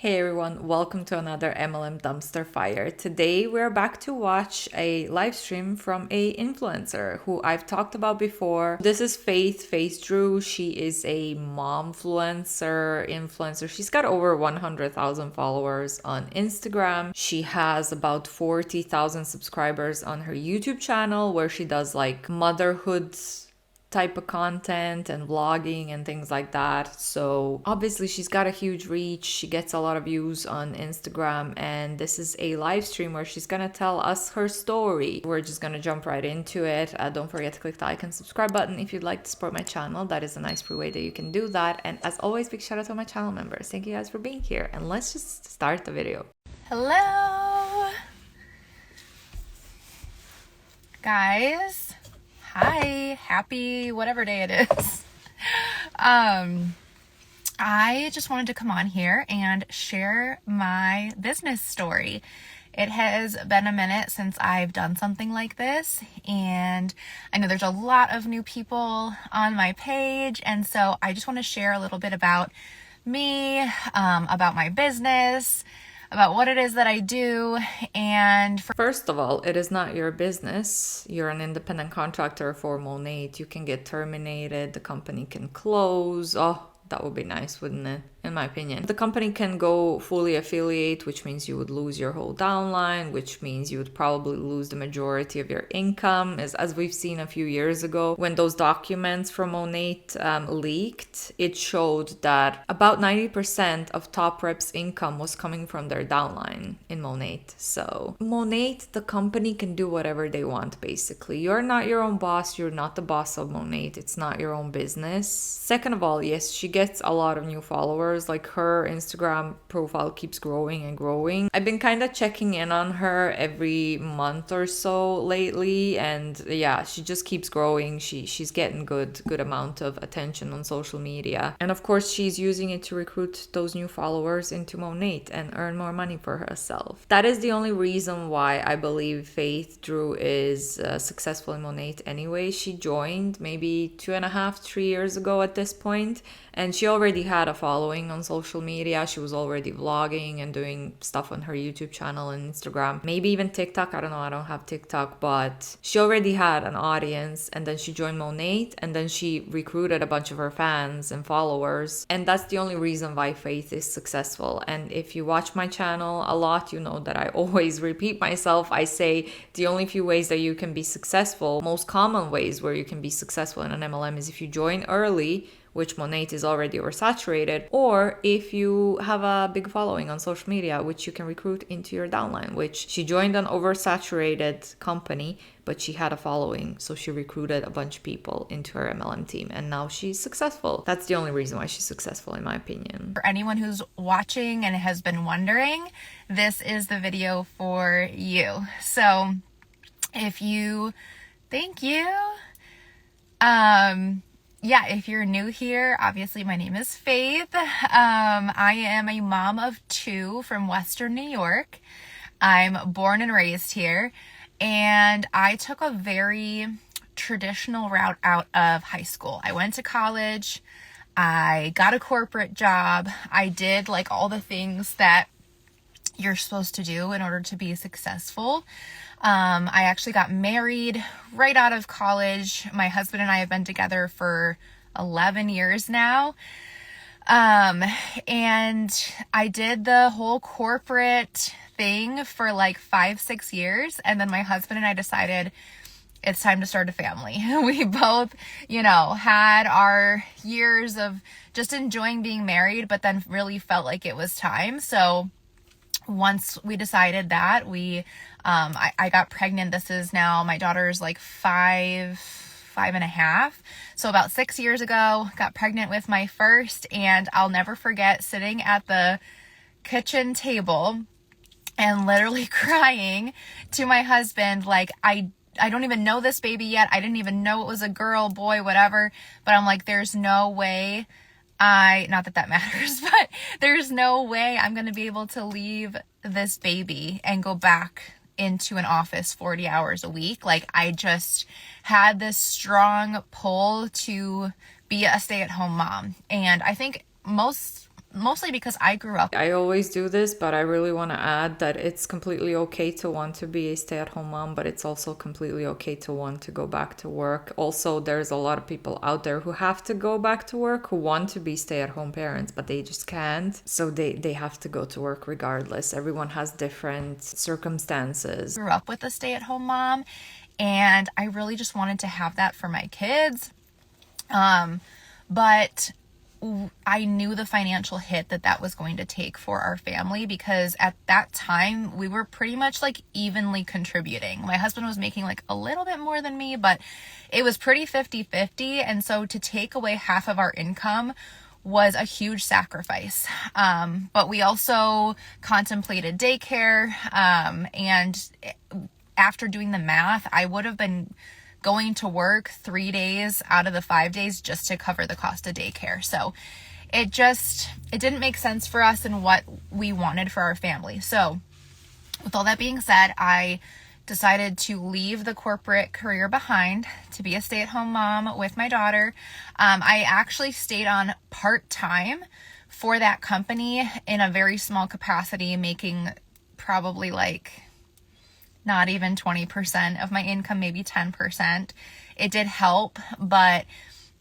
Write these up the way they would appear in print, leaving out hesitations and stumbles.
Hey everyone, welcome to another MLM dumpster fire. Today we're back to watch a live stream from a influencer who I've talked about before. This is Faith Drew. She is a momfluencer. She's got over 100,000 followers on Instagram. She has about 40,000 subscribers on her YouTube channel where she does like motherhood type of content and vlogging and things like that. So obviously she's got a huge reach. She gets a lot of views on Instagram, and this is a live stream where she's gonna tell us her story. We're just gonna jump right into it. Don't forget to click the like and subscribe button if you'd like to support my channel. That is a nice free way that you can do that. And as always, big shout out to my channel members. Thank you guys for being here, and let's just start the video. Hello guys. Hi, happy whatever day it is. I just wanted to come on here and share my business story. It has been a minute since I've done something like this, and I know there's a lot of new people on my page, and so I just want to share a little bit about me, about my business, about what it is that I do. And first of all, it is not your business. You're an independent contractor for Monat. You can get terminated. The company can close. Oh, that would be nice, wouldn't it? In my opinion. The company can go fully affiliate, which means you would lose your whole downline, which means you would probably lose the majority of your income. As we've seen a few years ago, when those documents from Monat leaked, it showed that about 90% of top reps' income was coming from their downline in Monat. So Monat, the company, can do whatever they want, basically. You're not your own boss. You're not the boss of Monat. It's not your own business. Second of all, yes, she gets a lot of new followers. Like, her Instagram profile keeps growing and growing. I've been kind of checking in on her every month or so lately, and yeah, she just keeps growing. She's getting good amount of attention on social media, and of course she's using it to recruit those new followers into Monat and earn more money for herself. That is the only reason why I believe Faith Drew is successful in Monat anyway. She joined maybe 2.5-3 years ago at this point, and she already had a following on social media. She was already vlogging and doing stuff on her YouTube channel and Instagram, maybe even TikTok. I don't know, I don't have TikTok, but she already had an audience, and then she joined Monat, and then she recruited a bunch of her fans and followers, and that's the only reason why Faith is successful. And if you watch my channel a lot, you know that I always repeat myself. I say the only few ways that you can be successful, most common ways where you can be successful in an MLM, is if you join early, which Monat is already oversaturated, or if you have a big following on social media, which you can recruit into your downline, which she joined an oversaturated company, but she had a following, so she recruited a bunch of people into her MLM team, and now she's successful. That's the only reason why she's successful, in my opinion. For anyone who's watching and has been wondering, this is the video for you. So if you, thank you. Yeah, if you're new here, obviously my name is Faith. I am a mom of 2 from Western New York. I'm born and raised here, and I took a very traditional route out of high school. I went to college, I got a corporate job, I did like all the things that you're supposed to do in order to be successful. I actually got married right out of college. My husband and I have been together for 11 years now. And I did the whole corporate thing for like 5-6 years. And then my husband and I decided it's time to start a family. We both, had our years of just enjoying being married, but then really felt like it was time. So once we decided that, I got pregnant. This is now, my daughter's like 5.5. So about 6 years ago, got pregnant with my first, and I'll never forget sitting at the kitchen table and literally crying to my husband, like, I don't even know this baby yet. I didn't even know it was a girl, boy, whatever. But I'm like, there's no way not that matters, but there's no way I'm going to be able to leave this baby and go back into an office 40 hours a week. Like, I just had this strong pull to be a stay-at-home mom. And I think most mostly because I grew up. I always do this, but I really want to add that it's completely okay to want to be a stay-at-home mom, but it's also completely okay to want to go back to work. Also, there's a lot of people out there who have to go back to work, who want to be stay-at-home parents, but they just can't. So they have to go to work regardless. Everyone has different circumstances. Grew up with a stay-at-home mom, and I really just wanted to have that for my kids. But I knew the financial hit that was going to take for our family, because at that time we were pretty much like evenly contributing. My husband was making like a little bit more than me, but it was pretty 50-50. And so to take away half of our income was a huge sacrifice. But we also contemplated daycare. And after doing the math, I would have been going to work 3 days out of the 5 days just to cover the cost of daycare. So it didn't make sense for us and what we wanted for our family. So with all that being said, I decided to leave the corporate career behind to be a stay-at-home mom with my daughter. I actually stayed on part-time for that company in a very small capacity, making probably like not even 20% of my income, maybe 10%. It did help, but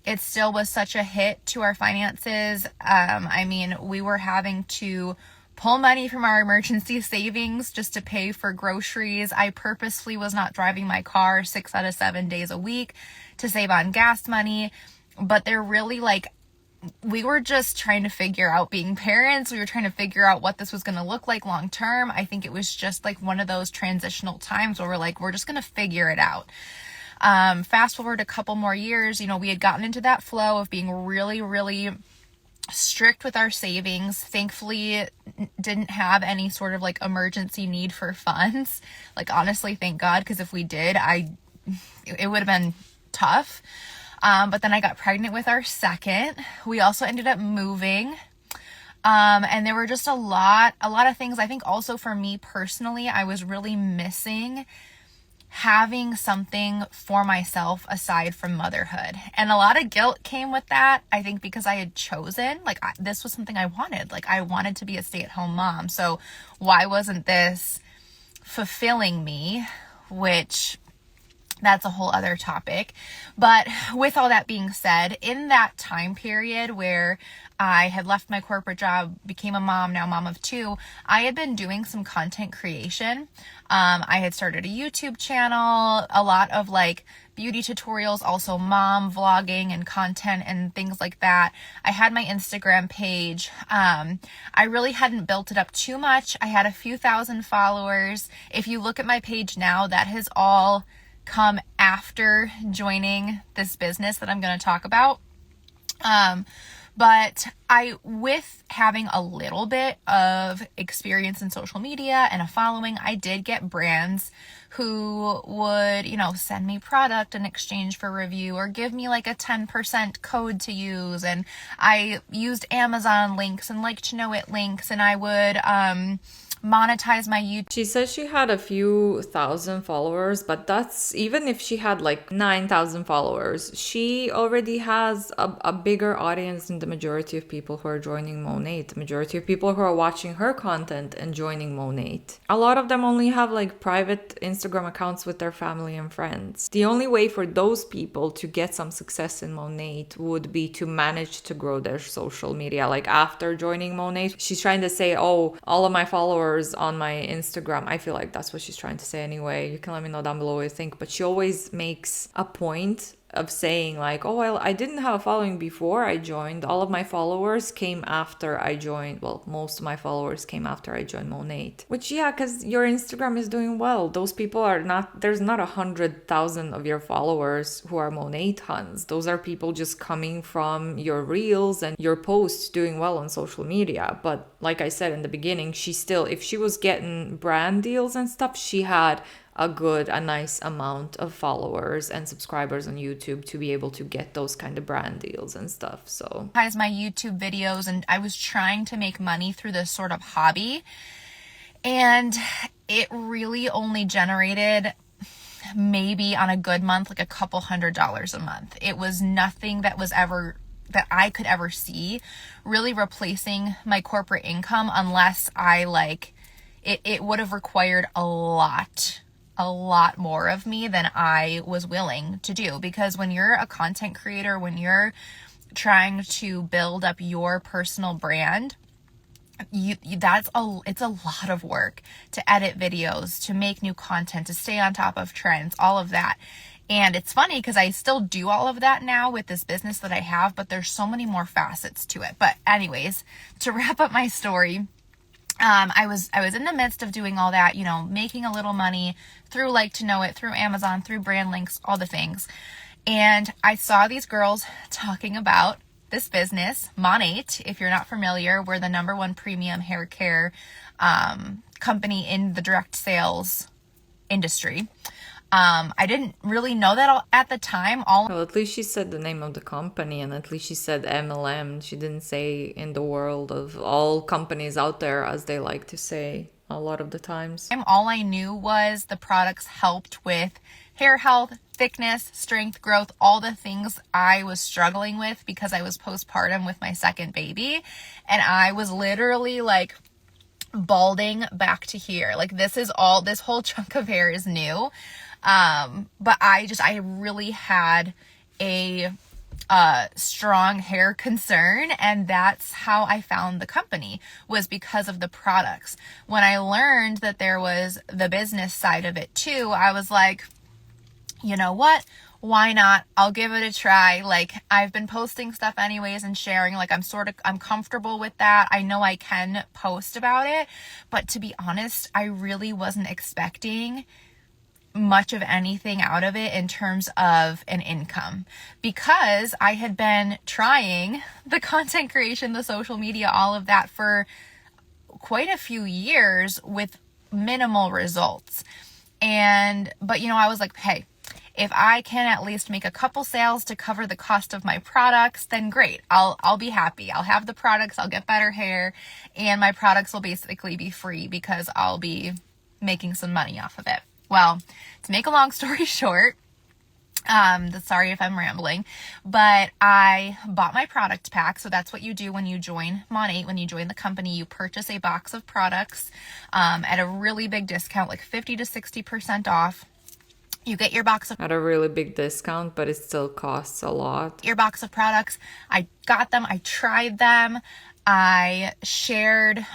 it still was such a hit to our finances. I mean, we were having to pull money from our emergency savings just to pay for groceries. I purposefully was not driving my car 6 out of 7 days a week to save on gas money, but they're really like, we were just trying to figure out being parents. We were trying to figure out what this was going to look like long term. I think it was just like one of those transitional times where we're like, we're just going to figure it out. Fast forward a couple more years, we had gotten into that flow of being really, really strict with our savings. Thankfully, didn't have any sort of like emergency need for funds. Like, honestly, thank God, because if we did, it would have been tough. But then I got pregnant with our second. We also ended up moving. And there were just a lot of things. I think also for me personally, I was really missing having something for myself aside from motherhood. And a lot of guilt came with that. I think because I had chosen, this was something I wanted. Like, I wanted to be a stay-at-home mom. So why wasn't this fulfilling me? Which, that's a whole other topic. But with all that being said, in that time period where I had left my corporate job, became a mom, now mom of 2, I had been doing some content creation. I had started a YouTube channel, a lot of like beauty tutorials, also mom vlogging and content and things like that. I had my Instagram page. I really hadn't built it up too much. I had a few thousand followers. If you look at my page now, that has all come after joining this business that I'm going to talk about. But with having a little bit of experience in social media and a following, I did get brands who would, send me product in exchange for review or give me like a 10% code to use. And I used Amazon links and Like to Know It links, and I would, monetize my YouTube. She says she had a few thousand followers, but that's even if she had like 9,000 followers, she already has a bigger audience than the majority of people who are joining Monat, the majority of people who are watching her content and joining Monat. A lot of them only have like private Instagram accounts with their family and friends. The only way for those people to get some success in Monat would be to manage to grow their social media. Like, after joining Monat, she's trying to say, oh, all of my followers on my Instagram. I feel like that's what she's trying to say anyway. You can let me know down below what you think. But she always makes a point of saying like, oh, well, I didn't have a following before I joined. All of my followers came after I joined. Well, most of my followers came after I joined Monat. Which, yeah, because your Instagram is doing well. Those people are not, there's not 100,000 of your followers who are Monat Huns. Those are people just coming from your reels and your posts doing well on social media. But like I said in the beginning, she still, if she was getting brand deals and stuff, she had a nice amount of followers and subscribers on YouTube to be able to get those kind of brand deals and stuff. So as my YouTube videos, and I was trying to make money through this sort of hobby, and it really only generated maybe on a good month like a couple $100s a month. It was nothing that was ever that I could ever see really replacing my corporate income unless I like it would have required a lot more of me than I was willing to do. Because when you're a content creator, when you're trying to build up your personal brand, it's a lot of work to edit videos, to make new content, to stay on top of trends, all of that. And it's funny because I still do all of that now with this business that I have, but there's so many more facets to it. But anyways, to wrap up my story, I was in the midst of doing all that, making a little money through Like to Know It, through Amazon, through brand links, all the things. And I saw these girls talking about this business, Monat. If you're not familiar, we're the #1 premium hair care company in the direct sales industry. I didn't really know that at the time. Well, at least she said the name of the company, and at least she said MLM. She didn't say in the world of all companies out there, as they like to say a lot of the times. All I knew was the products helped with hair health, thickness, strength, growth, all the things I was struggling with because I was postpartum with my second baby. And I was literally like balding back to here. Like this whole chunk of hair is new. But I really had a strong hair concern, and that's how I found the company, was because of the products. When I learned that there was the business side of it too, I was like, you know what? Why not? I'll give it a try. Like, I've been posting stuff anyways and sharing, like I'm comfortable with that. I know I can post about it, but to be honest, I really wasn't expecting much of anything out of it in terms of an income, because I had been trying the content creation, the social media, all of that for quite a few years with minimal results. But I was like, hey, if I can at least make a couple sales to cover the cost of my products, then great. I'll be happy. I'll have the products, I'll get better hair, and my products will basically be free because I'll be making some money off of it. Well, to make a long story short, sorry if I'm rambling, but I bought my product pack. So that's what you do when you join Monat. When you join the company, you purchase a box of products at a really big discount, like 50 to 60% off. You get your box of... At a really big discount, but it still costs a lot. Your box of products. I got them. I tried them. I shared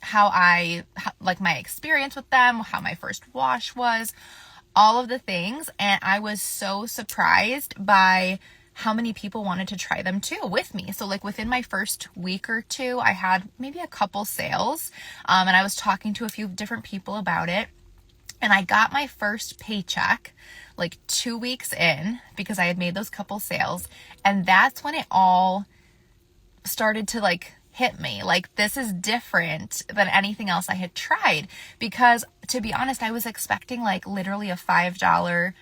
how my experience with them, how my first wash was, all of the things. And I was so surprised by how many people wanted to try them too with me. So like within my first week or two, I had maybe a couple sales, and I was talking to a few different people about it. And I got my first paycheck like 2 weeks in because I had made those couple sales. And that's when it all started to like hit me. Like, this is different than anything else I had tried, because to be honest, I was expecting like literally a $5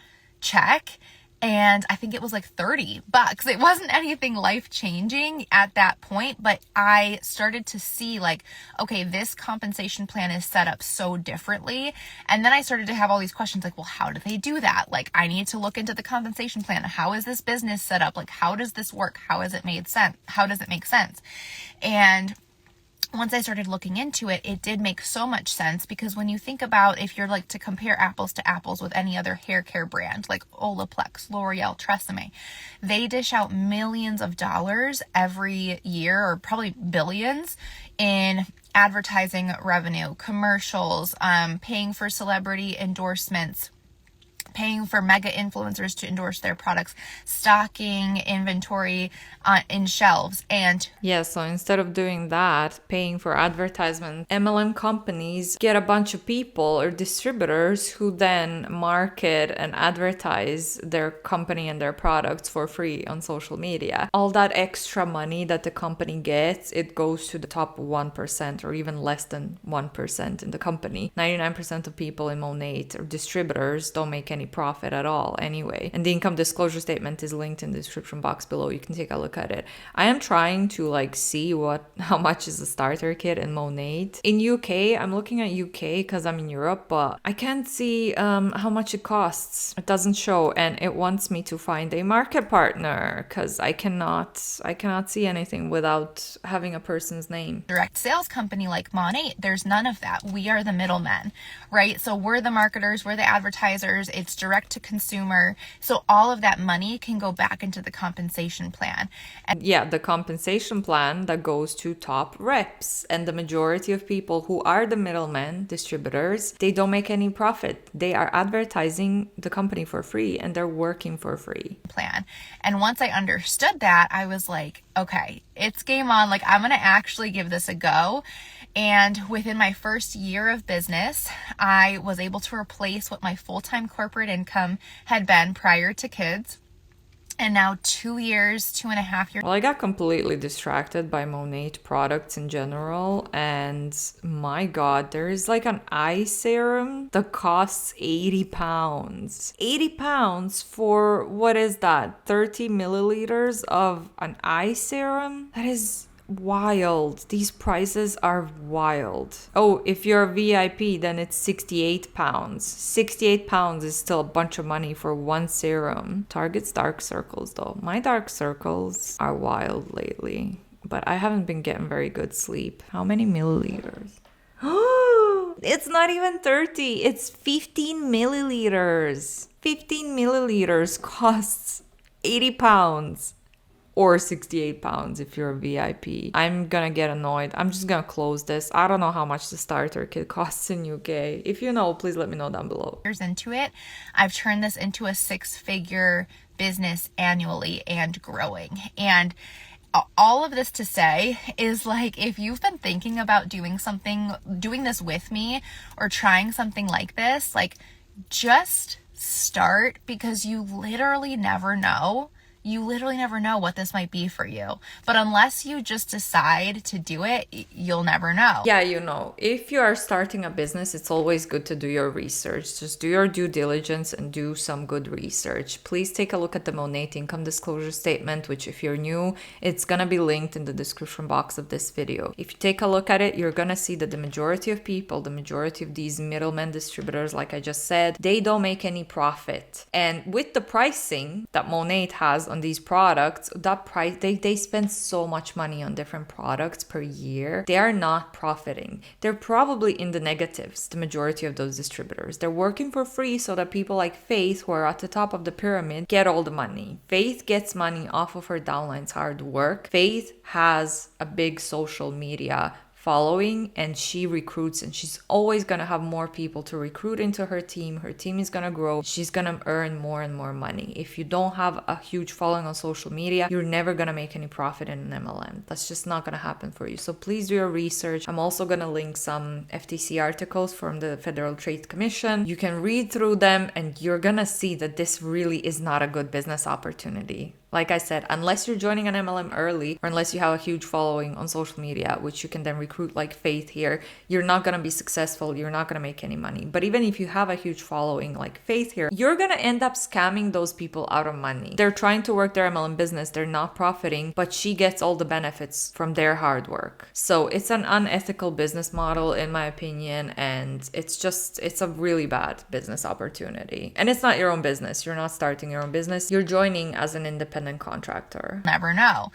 check. And I think it was like $30. It wasn't anything life-changing at that point, but I started to see like, okay, this compensation plan is set up so differently. And then I started to have all these questions like, well, how do they do that? Like, I need to look into the compensation plan. How is this business set up? Like, how does this work? How has it made sense? How does it make sense? And once I started looking into it, it did make so much sense, because when you think about, if you're like to compare apples to apples with any other hair care brand like Olaplex, L'Oreal, Tresemme, they dish out millions of dollars every year, or probably billions, in advertising revenue, commercials, paying for celebrity endorsements, paying for mega influencers to endorse their products, stocking inventory in shelves. And yeah, so instead of doing that, paying for advertisement, MLM companies get a bunch of people or distributors who then market and advertise their company and their products for free on social media. All that extra money that the company gets, it goes to the top 1% or even less than 1% in the company. 99% of people in Monat or distributors don't make any any profit at all anyway. And the income disclosure statement is linked in the description box below. You can take a look at it. I am trying to like see how much is a starter kit in Monat. In UK, I'm looking at UK because I'm in Europe, but I can't see how much it costs. It doesn't show, and it wants me to find a market partner because I cannot see anything without having a person's name. Direct sales company like Monat, there's none of that. We are the middlemen, right? So we're the marketers, we're the advertisers, it's direct to consumer. So all of that money can go back into the compensation plan. And yeah, the compensation plan that goes to top reps, and the majority of people who are the middlemen, distributors, they don't make any profit. They are advertising the company for free and they're working for free. Plan. And once I understood that, I was like, okay, it's game on. Like, I'm going to actually give this a go. And within my first year of business, I was able to replace what my full-time corporate income had been prior to kids. And now 2 years, 2.5 years. Well, I got completely distracted by Monat products in general. And my God, there is like an eye serum that costs 80 pounds. 80 pounds for, what is that? 30 milliliters of an eye serum? That is wild. These prices are wild. Oh, if you're a VIP, then it's 68 pounds. 68 pounds is still a bunch of money for one serum. Target's dark circles though. My dark circles are wild lately, but I haven't been getting very good sleep. How many milliliters? It's not even 30. It's 15 milliliters. 15 milliliters costs 80 pounds. Or 68 pounds if you're a VIP. I'm gonna get annoyed. I'm just gonna close this. I don't know how much the starter kit costs in UK. If you know, please let me know down below. Years into it, I've turned this into a 6-figure business annually and growing. And all of this to say is, like, if you've been thinking about doing this with me or trying something like this, like, just start, because you literally never know. You literally never know what this might be for you. But unless you just decide to do it, you'll never know. Yeah, you know, if you are starting a business, it's always good to do your research. Just do your due diligence and do some good research. Please take a look at the Monat income disclosure statement, which if you're new, it's gonna be linked in the description box of this video. If you take a look at it, you're gonna see that the majority of people, the majority of these middlemen distributors, like I just said, they don't make any profit. And with the pricing that Monat has on these products, that price, they spend so much money on different products per year. They are not profiting. They're probably in the negatives, the majority of those distributors. They're working for free so that people like Faith, who are at the top of the pyramid, get all the money. Faith gets money off of her downline's hard work. Faith has a big social media following, and she recruits, and she's always going to have more people to recruit into her team. Her team is going to grow. She's going to earn more and more money. If you don't have a huge following on social media, you're never going to make any profit in an MLM. That's just not going to happen for you. So please do your research. I'm also going to link some FTC articles from the Federal Trade Commission. You can read through them and you're going to see that this really is not a good business opportunity. Like I said, unless you're joining an MLM early, or unless you have a huge following on social media, which you can then recruit like Faith here, you're not going to be successful. You're not going to make any money. But even if you have a huge following like Faith here, you're going to end up scamming those people out of money. They're trying to work their MLM business. They're not profiting, but she gets all the benefits from their hard work. So it's an unethical business model, in my opinion. And it's a really bad business opportunity. And it's not your own business. You're not starting your own business. You're joining as an independent contractor. Never know.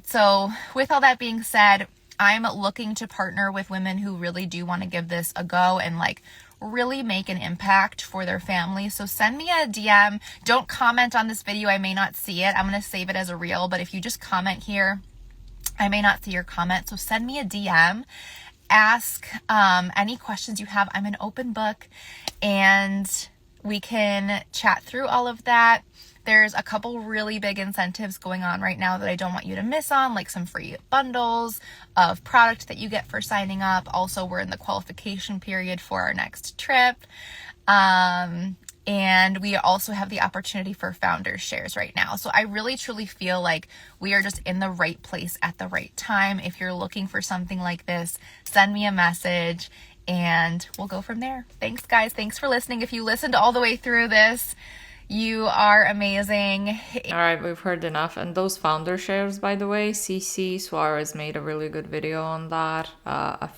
So with all that being said, I'm looking to partner with women who really do want to give this a go and like really make an impact for their family. So send me a DM. Don't comment on this video. I may not see it. I'm going to save it as a reel, but if you just comment here, I may not see your comment. So send me a DM. Ask any questions you have. I'm an open book and we can chat through all of that. There's a couple really big incentives going on right now that I don't want you to miss on, like some free bundles of product that you get for signing up. Also, we're in the qualification period for our next trip. And we also have the opportunity for founders shares right now. So I really truly feel like we are just in the right place at the right time. If you're looking for something like this, send me a message and we'll go from there. Thanks, guys. Thanks for listening. If you listened all the way through this, you are amazing. All right, we've heard enough. And those founder shares, by the way, CC Suarez made a really good video on that a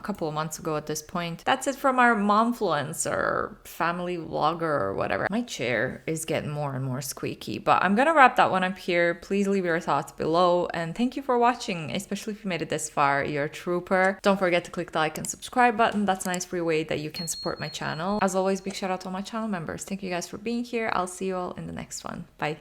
couple of months ago at this point. That's it from our momfluencer, family vlogger, or whatever. My chair is getting more and more squeaky, but I'm gonna wrap that one up here. Please leave your thoughts below, and thank you for watching, especially if you made it this far. You're a trooper. Don't forget to click the like and subscribe button. That's a nice free way that you can support my channel. As always, big shout out to all my channel members. Thank you guys for being here. I'll see you all in the next one. Bye.